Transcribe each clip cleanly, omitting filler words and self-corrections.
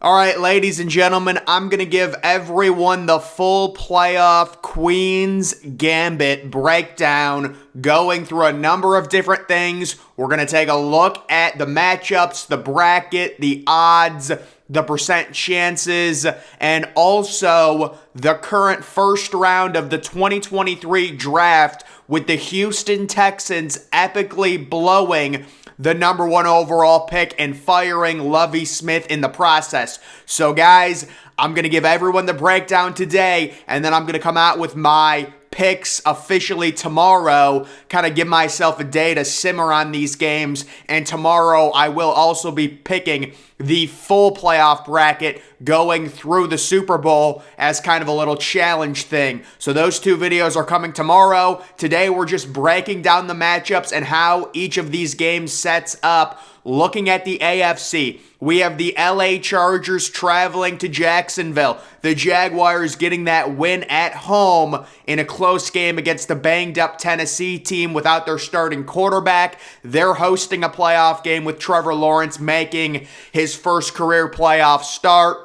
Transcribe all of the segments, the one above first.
All right, ladies and gentlemen, I'm going to give everyone the full playoff Queen's Gambit breakdown, going through a number of different things. We're going to take a look at the matchups, the bracket, the odds, the percent chances, and also the current first round of the 2023 draft, with the Houston Texans epically blowing the number 1 overall pick and firing Lovie Smith in the process. So guys, I'm going to give everyone the breakdown today, and then I'm going to come out with my picks officially tomorrow, kind of give myself a day to simmer on these games, and tomorrow I will also be picking the full playoff bracket going through the Super Bowl as kind of a little challenge thing. So those 2 videos are coming tomorrow. Today we're just breaking down the matchups and how each of these games sets up. Looking at the AFC, we have the LA Chargers traveling to Jacksonville. The Jaguars getting that win at home in a close game against the banged-up Tennessee team without their starting quarterback. They're hosting a playoff game with Trevor Lawrence making his first career playoff start.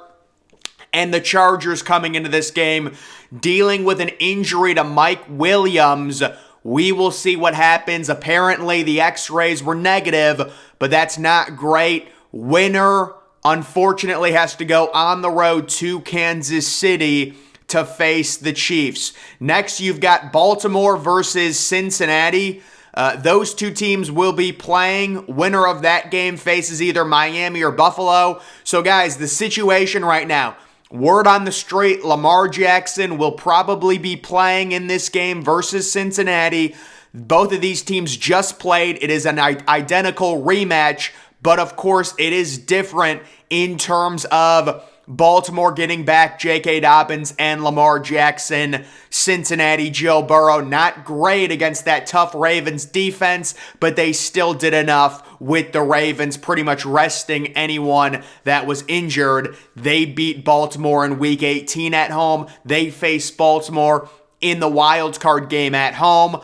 And the Chargers coming into this game dealing with an injury to Mike Williams. We will see what happens. Apparently, the x-rays were negative, but that's not great. Winner, unfortunately, has to go on the road to Kansas City to face the Chiefs. Next, you've got Baltimore versus Cincinnati. Those 2 teams will be playing. Winner of that game faces either Miami or Buffalo. So, guys, the situation right now, word on the street, Lamar Jackson will probably be playing in this game versus Cincinnati. Both of these teams just played. It is an identical rematch, but of course it is different in terms of Baltimore getting back J.K. Dobbins and Lamar Jackson. Cincinnati, Joe Burrow, not great against that tough Ravens defense, but they still did enough with the Ravens pretty much resting anyone that was injured. They beat Baltimore in Week 18 at home. They faced Baltimore in the wild card game at home.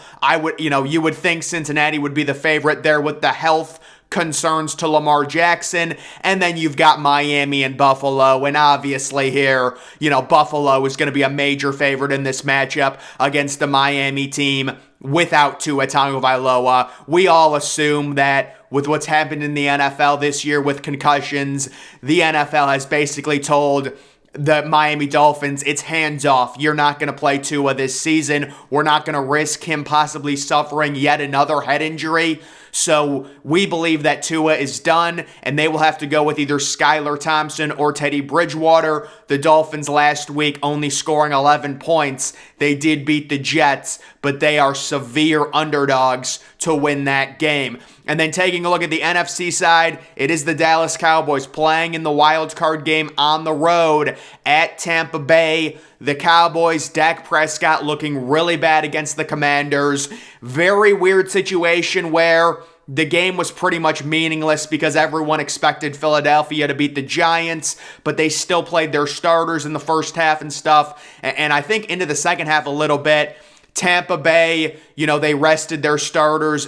You would think Cincinnati would be the favorite there with the health concerns to Lamar Jackson, and then you've got Miami and Buffalo, and obviously here, Buffalo is going to be a major favorite in this matchup against the Miami team without Tua Tagovailoa. We all assume that with what's happened in the NFL this year with concussions, the NFL has basically told the Miami Dolphins, it's hands off. You're not going to play Tua this season. We're not going to risk him possibly suffering yet another head injury. So we believe that Tua is done, and they will have to go with either Skylar Thompson or Teddy Bridgewater. The Dolphins last week only scoring 11 points. They did beat the Jets, but they are severe underdogs to win that game. And then taking a look at the NFC side, it is the Dallas Cowboys playing in the wild card game on the road at Tampa Bay. The Cowboys, Dak Prescott looking really bad against the Commanders. Very weird situation where the game was pretty much meaningless because everyone expected Philadelphia to beat the Giants, but they still played their starters in the first half and stuff. And I think into the second half a little bit. Tampa Bay, they rested their starters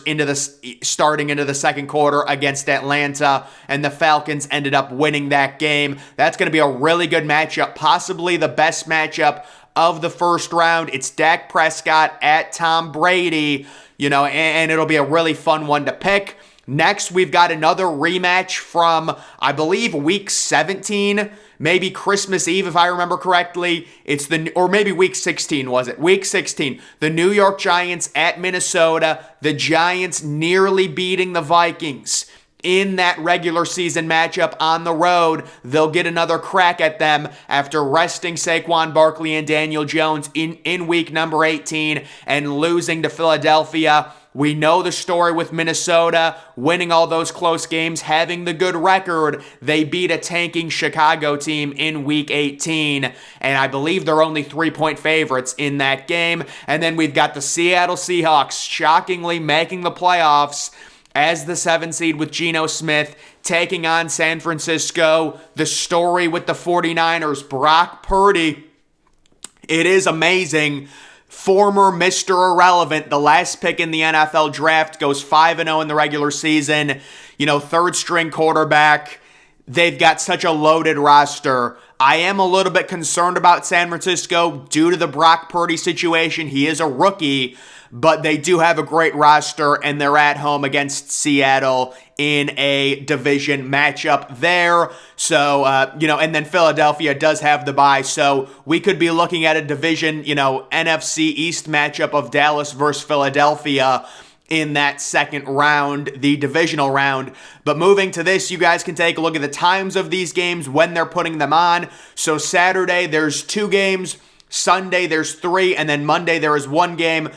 starting into the second quarter against Atlanta, and the Falcons ended up winning that game. That's going to be a really good matchup, possibly the best matchup of the first round. It's Dak Prescott at Tom Brady, and it'll be a really fun one to pick. Next, we've got another rematch from, I believe, Week 17, maybe Christmas Eve, if I remember correctly. Or maybe Week 16, was it? Week 16, the New York Giants at Minnesota. The Giants nearly beating the Vikings in that regular season matchup on the road. They'll get another crack at them after resting Saquon Barkley and Daniel Jones in week number 18 and losing to Philadelphia. We know the story with Minnesota, winning all those close games, having the good record. They beat a tanking Chicago team in Week 18, and I believe they're only 3-point favorites in that game. And then we've got the Seattle Seahawks shockingly making the playoffs as the 7 seed with Geno Smith taking on San Francisco. The story with the 49ers, Brock Purdy. It is amazing. former Mr. Irrelevant, the last pick in the NFL draft, goes 5-0 in the regular season. Third string quarterback. They've got such a loaded roster. I am a little bit concerned about San Francisco due to the Brock Purdy situation. He is a rookie, but they do have a great roster, and they're at home against Seattle in a division matchup there. So, and then Philadelphia does have the bye. So we could be looking at a division, NFC East matchup of Dallas versus Philadelphia in that second round, the divisional round. But moving to this, you guys can take a look at the times of these games when they're putting them on. So Saturday, there's 2 games. Sunday, there's 3. And then Monday, there is 1 game.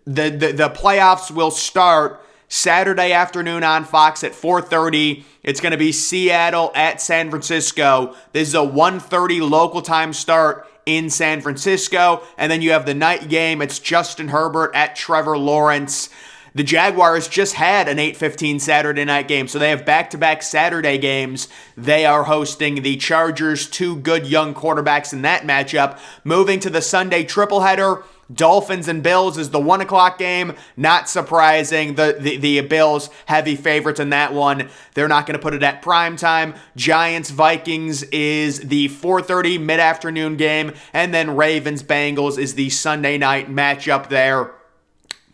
The playoffs will start Saturday afternoon on Fox at 4:30. It's going to be Seattle at San Francisco. This is a 1:30 local time start in San Francisco. And then you have the night game. It's Justin Herbert at Trevor Lawrence. The Jaguars just had an 8:15 Saturday night game, so they have back-to-back Saturday games. They are hosting the Chargers, 2 good young quarterbacks in that matchup. Moving to the Sunday tripleheader, Dolphins and Bills is the 1 o'clock game. Not surprising. The Bills heavy favorites in that one. They're not going to put it at prime time. Giants Vikings is the 4:30 mid-afternoon game, and then Ravens Bengals is the Sunday night matchup there.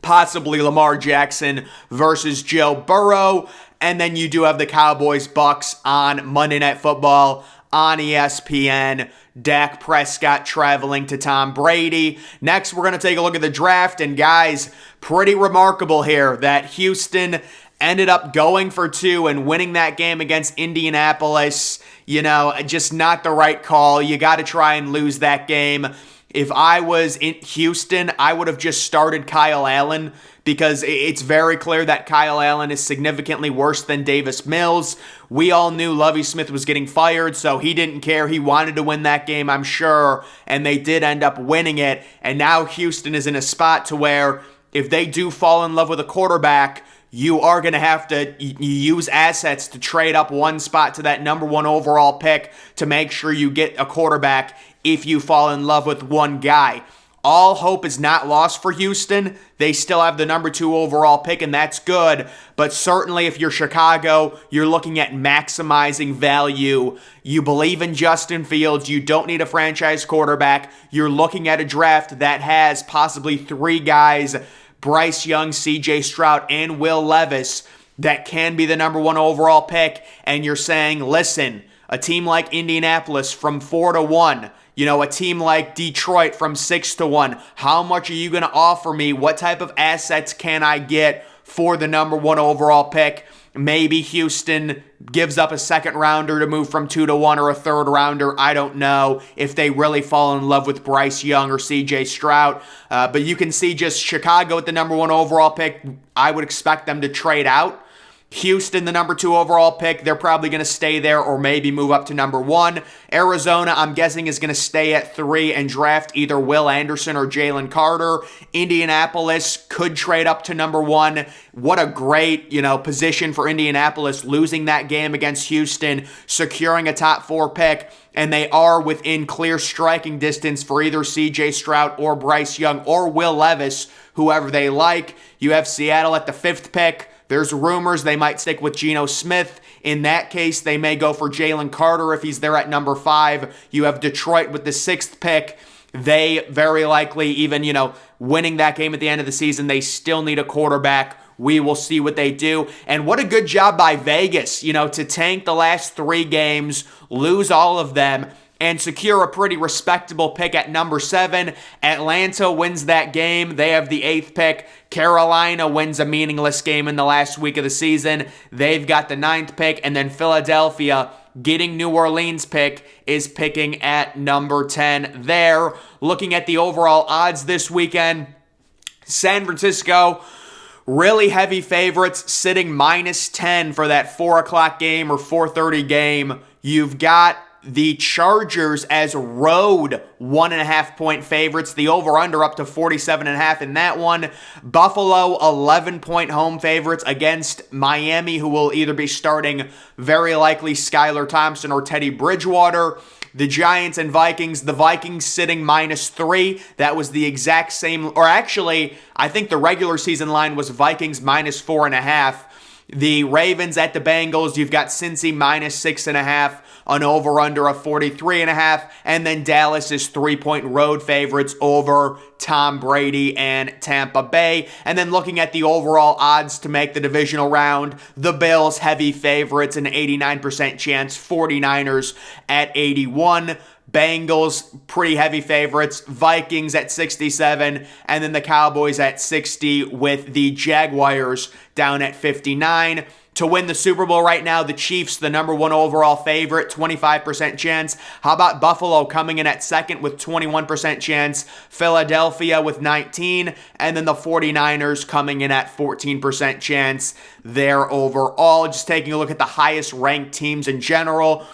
Possibly Lamar Jackson versus Joe Burrow. And then you do have the Cowboys Bucks on Monday Night Football on ESPN. Dak Prescott traveling to Tom Brady. Next, we're going to take a look at the draft. And guys, pretty remarkable here that Houston ended up going for 2 and winning that game against Indianapolis. Just not the right call. You got to try and lose that game. If I was in Houston, I would have just started Kyle Allen because it's very clear that Kyle Allen is significantly worse than Davis Mills. We all knew Lovie Smith was getting fired, so he didn't care. He wanted to win that game, I'm sure, and they did end up winning it. And now Houston is in a spot to where if they do fall in love with a quarterback, you are going to have to use assets to trade up 1 spot to that number 1 overall pick to make sure you get a quarterback if you fall in love with one guy. All hope is not lost for Houston. They still have the number 2 overall pick, and that's good. But certainly if you're Chicago, you're looking at maximizing value. You believe in Justin Fields. You don't need a franchise quarterback. You're looking at a draft that has possibly 3 guys, Bryce Young, CJ Stroud, and Will Levis, that can be the number 1 overall pick. And you're saying, listen, a team like Indianapolis from 4-1, a team like Detroit from 6-1. How much are you going to offer me? What type of assets can I get for the number 1 overall pick? Maybe Houston gives up a second rounder to move from 2-1 or a third rounder. I don't know if they really fall in love with Bryce Young or CJ Stroud. But you can see just Chicago at the number 1 overall pick. I would expect them to trade out. Houston, the number 2 overall pick, they're probably going to stay there or maybe move up to number 1. Arizona, I'm guessing, is going to stay at 3 and draft either Will Anderson or Jalen Carter. Indianapolis could trade up to number 1. What a great, position for Indianapolis, losing that game against Houston, securing a top 4 pick. And they are within clear striking distance for either CJ Stroud or Bryce Young or Will Levis, whoever they like. You have Seattle at the 5th pick. There's rumors they might stick with Geno Smith. In that case, they may go for Jalen Carter if he's there at number 5. You have Detroit with the 6th pick. They very likely, even, winning that game at the end of the season, they still need a quarterback. We will see what they do. And what a good job by Vegas, to tank the last 3 games, lose all of them, and secure a pretty respectable pick at number 7. Atlanta wins that game. They have the 8th pick. Carolina wins a meaningless game in the last week of the season. They've got the 9th pick. And then Philadelphia, getting New Orleans' pick, is picking at number 10 there. Looking at the overall odds this weekend, San Francisco, really heavy favorites, sitting -10 for that 4 o'clock game or 4:30 game. You've got the Chargers as road 1.5 point favorites. The over-under up to 47.5 in that one. Buffalo 11-point home favorites against Miami, who will either be starting very likely Skylar Thompson or Teddy Bridgewater. the Giants and Vikings. The Vikings sitting -3. That was the exact same, or actually, I think the regular season line was Vikings -4.5. The Ravens at the Bengals, you've got Cincy -6.5, an over-under of 43.5, and then Dallas is 3-point road favorites over Tom Brady and Tampa Bay. And then looking at the overall odds to make the divisional round, the Bills heavy favorites, an 89% chance, 49ers at 81. Bengals, pretty heavy favorites. Vikings at 67, and then the Cowboys at 60 with the Jaguars down at 59. To win the Super Bowl right now, the Chiefs, the number 1 overall favorite, 25% chance. How about Buffalo coming in at second with 21% chance? Philadelphia with 19, and then the 49ers coming in at 14% chance there overall. Just taking a look at the highest ranked teams in general.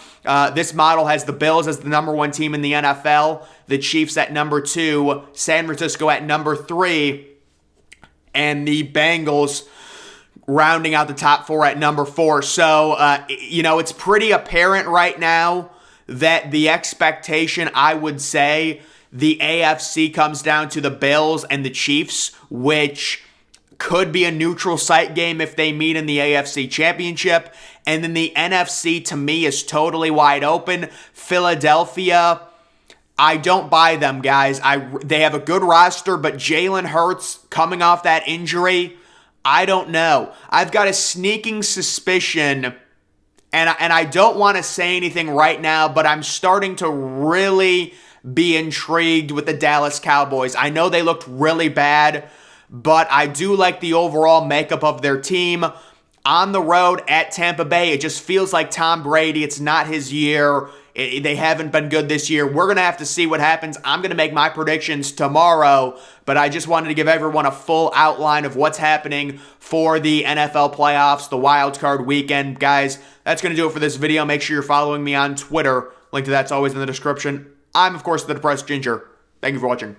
This model has the Bills as the number 1 team in the NFL, the Chiefs at number 2, San Francisco at number 3, and the Bengals rounding out the top 4 at number 4. So, it's pretty apparent right now that the expectation, I would say, the AFC comes down to the Bills and the Chiefs, which could be a neutral site game if they meet in the AFC Championship. And then the NFC, to me, is totally wide open. Philadelphia, I don't buy them, guys. They have a good roster, but Jalen Hurts coming off that injury, I don't know. I've got a sneaking suspicion, and I don't want to say anything right now, but I'm starting to really be intrigued with the Dallas Cowboys. I know they looked really bad, but I do like the overall makeup of their team. On the road at Tampa Bay, it just feels like Tom Brady. It's not his year. They haven't been good this year. We're going to have to see what happens. I'm going to make my predictions tomorrow, but I just wanted to give everyone a full outline of what's happening for the NFL playoffs, the wild card weekend. Guys, that's going to do it for this video. Make sure you're following me on Twitter. Link to that's always in the description. I'm, of course, the Depressed Ginger. Thank you for watching.